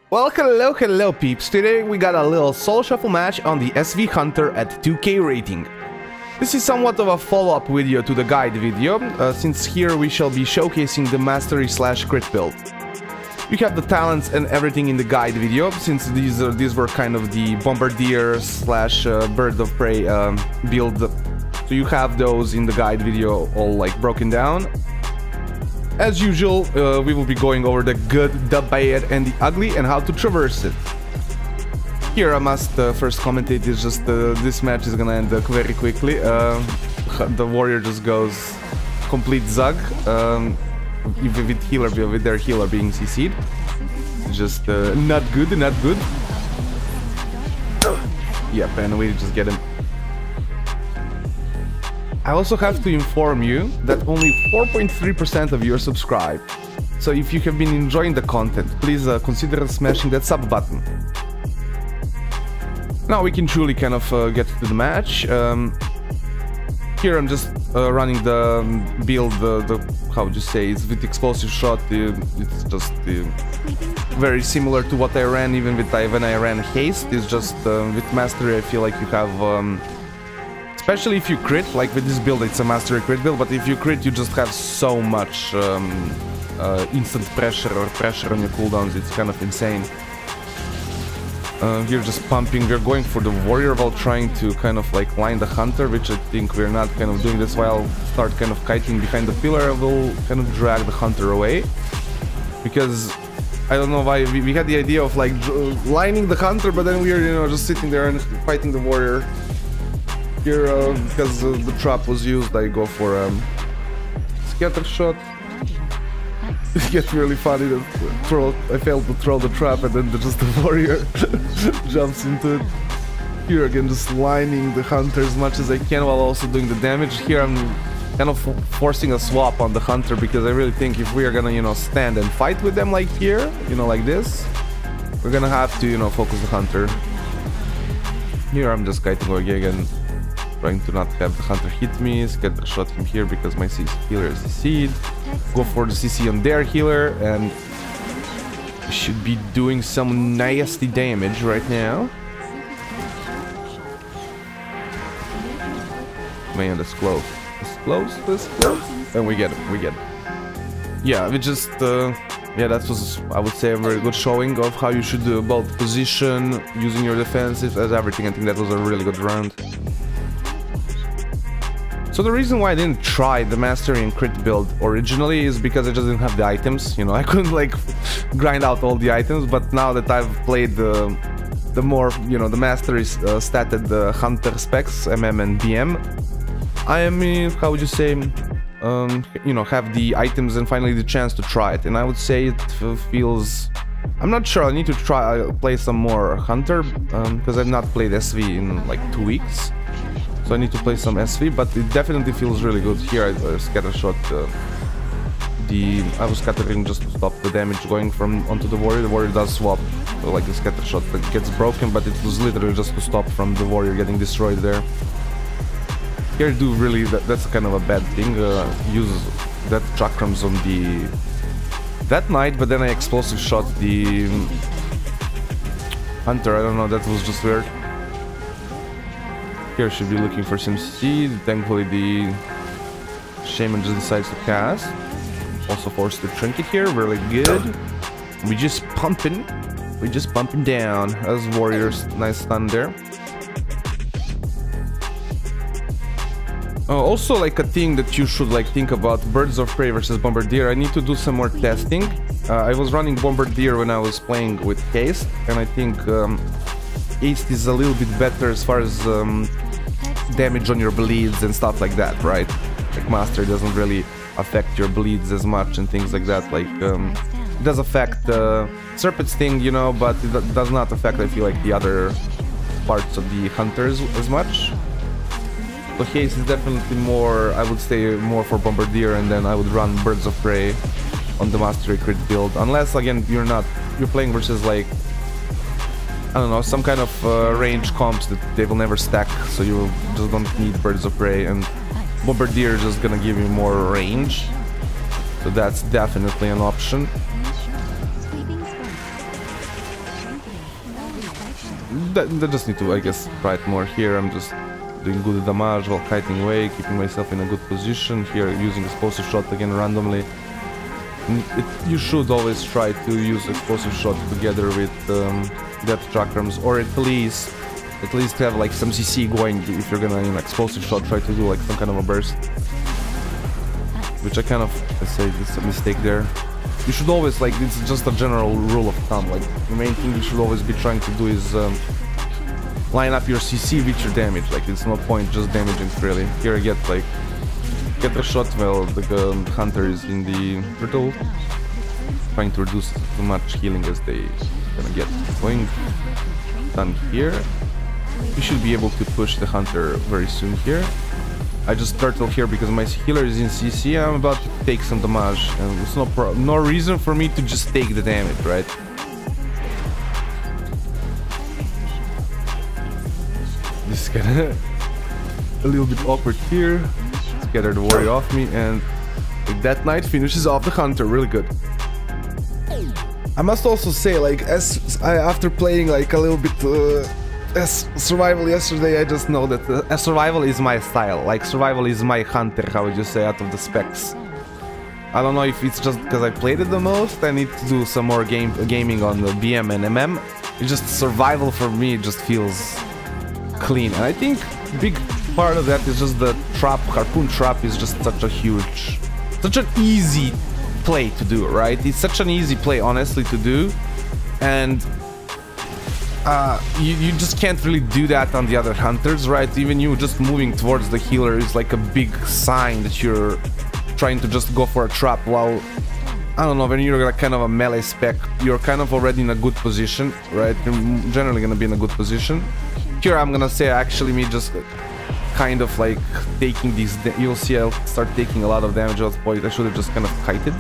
Well, hello peeps. Today we got a little solo shuffle match on the SV Hunter at 2k rating. This is somewhat of a follow-up video to the guide video, since here we shall be showcasing the mastery / crit build. We have the talents and everything in the guide video, since these were kind of the bombardier / bird of prey build. So you have those in the guide video all like broken down. As usual, we will be going over the good, the bad and the ugly and how to traverse it. Here I must first commentate is just this match is gonna end very quickly. The warrior just goes complete zug, with their healer being CC'd. Just not good, not good. Yep, and we just get him. I also have to inform you that only 4.3% of you are subscribed. So if you have been enjoying the content, please consider smashing that sub button. Now we can truly kind of get to the match. Here I'm just running the build, how would you say, it's with explosive shot. It's just very similar to what I ran even with when I ran haste. It's just with mastery I feel like you have... especially if you crit, like with this build it's a mastery crit build, but if you crit you just have so much instant pressure or pressure on your cooldowns, it's kind of insane. You're just pumping, we're going for the warrior while trying to kind of like line the hunter, which I think we're not kind of doing. That's why I'll start kind of kiting behind the pillar. I will kind of drag the hunter away, because I don't know why we had the idea of like lining the hunter, but then we're, you know, just sitting there and fighting the warrior. Here, because the trap was used, I go for scatter shot. It gets really funny that I failed to throw the trap and then just the warrior jumps into it. Here again, just lining the hunter as much as I can while also doing the damage. Here I'm kind of forcing a swap on the hunter, because I really think if we are gonna, you know, stand and fight with them like here, you know, like this, we're gonna have to, you know, focus the hunter. Here I'm just kiting away again, trying to not have the hunter hit me, scatter shot him here because my healer is CC'd. Go for the CC on their healer, and we should be doing some nasty damage right now. Man, that's close. That's close, that's close. And we get him, we get him. Yeah, we just... yeah, that was, I would say, a very good showing of how you should do both position, using your defensive as everything. I think that was a really good round. So the reason why I didn't try the mastery and crit build originally is because I just didn't have the items. You know, I couldn't like grind out all the items, but now that I've played the more, you know, the mastery statted the hunter specs, MM and BM, I am, how would you say, you know, have the items and finally the chance to try it. And I would say it feels... I'm not sure, I need to play some more hunter, because I've not played SV in like 2 weeks. So I need to play some SV, but it definitely feels really good. Here I scatter shot I was scattering just to stop the damage going from onto the warrior. The warrior does swap, so like the scatter shot that gets broken, but it was literally just to stop from the warrior getting destroyed there. Here I do really, that's kind of a bad thing, use that chakrams on that knight, but then I explosive shot the hunter. I don't know, that was just weird. Here should be looking for some seed. Thankfully the shaman just decides to cast. Also forced the trinket here, really good. We just pumping down as warriors. Nice stun there. Also, like a thing that you should like think about, birds of prey versus bombardier. I need to do some more testing. I was running bombardier when I was playing with haste, and I think haste is a little bit better as far as damage on your bleeds and stuff like that, right? Like master doesn't really affect your bleeds as much and things like that. Like it does affect serpent sting, you know, but it does not affect, I feel like, the other parts of the hunters as much. So haste is definitely more, I would say, more for bombardier, and then I would run birds of prey on the mastery crit build, unless again you're playing versus like, I don't know, some kind of range comps that they will never stack, so you just don't need birds of prey, and bombardier is just gonna give you more range, so that's definitely an option. They just need to, I guess, try it more. Here I'm just doing good damage while kiting away, keeping myself in a good position. Here using explosive shot again randomly. You should always try to use explosive shot together with death chakrams, or at least have like some CC going if you're gonna, you know, explosive shot, try to do like some kind of a burst. Which I kind of, let's say, it's a mistake there. You should always, like, it's just a general rule of thumb, like, the main thing you should always be trying to do is line up your CC with your damage. Like, it's no point just damaging freely. Here I get the shot while the hunter is in the turtle, trying to reduce as much healing as they gonna get. Going done here. We should be able to push the hunter very soon here. I just turtle here because my healer is in CC. I'm about to take some damage, and there's no reason for me to just take the damage, right? This is kinda a little bit awkward here. Scatter the warrior off me, and that knight finishes off the hunter. Really good. I must also say, like, after playing like a little bit as survival yesterday, I just know that survival is my style. Like, survival is my hunter, how would you say, out of the specs. I don't know if it's just because I played it the most. I need to do some more gaming on the BM and MM. It's just survival for me just feels clean. And I think big part of that is just the trap. Harpoon trap is just such an easy play to do, right? It's such an easy play, honestly, to do. And you just can't really do that on the other hunters, right? Even you just moving towards the healer is like a big sign that you're trying to just go for a trap, while, I don't know, when you're like kind of a melee spec, you're kind of already in a good position, right? You're generally gonna be in a good position. Here I'm gonna say actually me just kind of like taking these, you'll see I'll start taking a lot of damage at this point. I should have just kind of kited.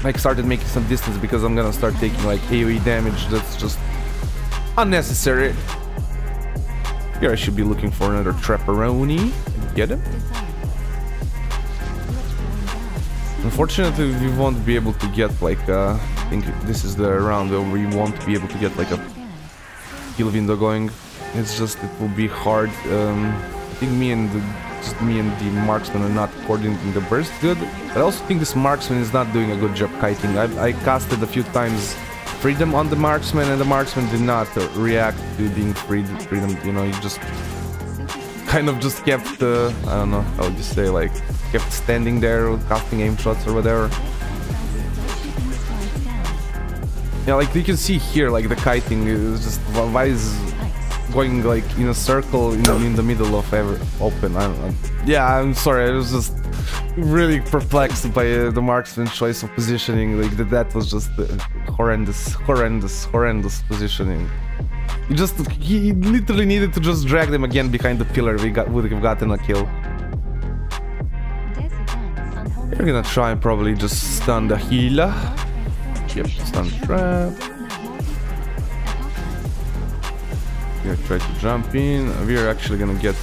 Like, started making some distance because I'm gonna start taking like AoE damage that's just unnecessary. Here I should be looking for another Trapperoni. Get him. Unfortunately, we won't be able to get like I think this is the round where we won't be able to get like a kill window going. It's just, it will be hard. I think me and the marksman are not coordinating the burst good. But I also think this marksman is not doing a good job kiting. I casted a few times freedom on the marksman, and the marksman did not react to being freedom. You know, he just kind of just kept, I don't know how would you say, like, kept standing there casting aim shots or whatever. Yeah, like you can see here, like the kiting is just, why is going like in a circle in the middle of open? I don't know. Yeah, I'm sorry, I was just really perplexed by the marksman's choice of positioning. Like that was just horrendous positioning. He literally needed to just drag them again behind the pillar. Would have gotten a kill. We're gonna try and probably just stun the healer. Yep, stun trap. Here, try to jump in. We're actually gonna get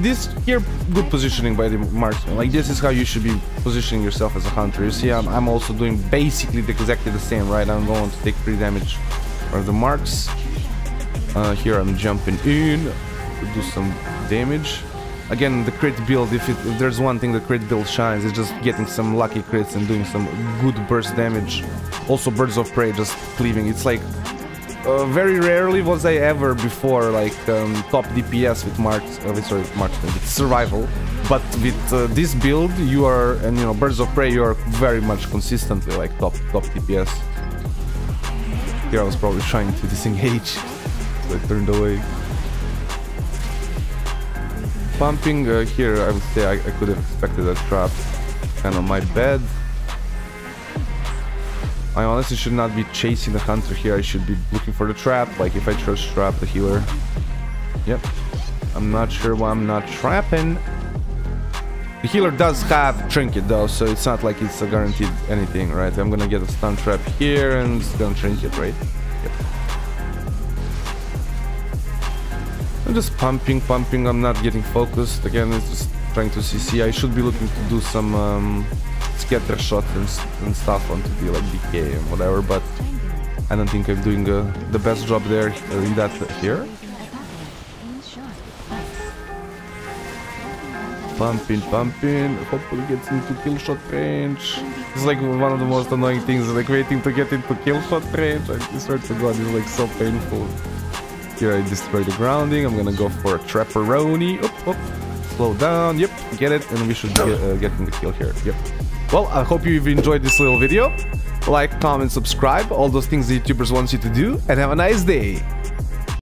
this here. Good positioning by the marksman. Like, this is how you should be positioning yourself as a hunter. You see, I'm also doing basically exactly the same, right? I'm going to take 3 damage from the marks. Here I'm jumping in to do some damage. Again, the crit build, if there's one thing the crit build shines, is just getting some lucky crits and doing some good burst damage. Also, birds of prey just cleaving. It's like very rarely was I ever before like top DPS with with survival. But with this build, you are, and you know, birds of prey, you are very much consistently like top DPS. Here I was probably trying to disengage, so I turned away. Pumping here, I would say I could have expected a trap. Kind of my bad. I honestly should not be chasing the hunter here. I should be looking for the trap. Like, if I trust trap the healer. Yep. I'm not sure why I'm not trapping. The healer does have trinket though, so it's not like it's a guaranteed anything, right? I'm gonna get a stun trap here and it's gonna trinket, right? Yep. I'm just pumping. I'm not getting focused. Again, it's just trying to CC. I should be looking to do some scatter shots and stuff onto the like DK and whatever, but I don't think I'm doing the best job there in that here. Pumping. Hopefully gets into kill shot range. It's like one of the most annoying things, like waiting to get into kill shot range. I swear to God, it's like so painful. Here I destroy the grounding. I'm gonna go for a trapperoni. Oop. Slow down. Yep, get it, and we should be getting the kill here. Yep. Well, I hope you've enjoyed this little video. Like, comment, subscribe, all those things the YouTubers want you to do, and have a nice day.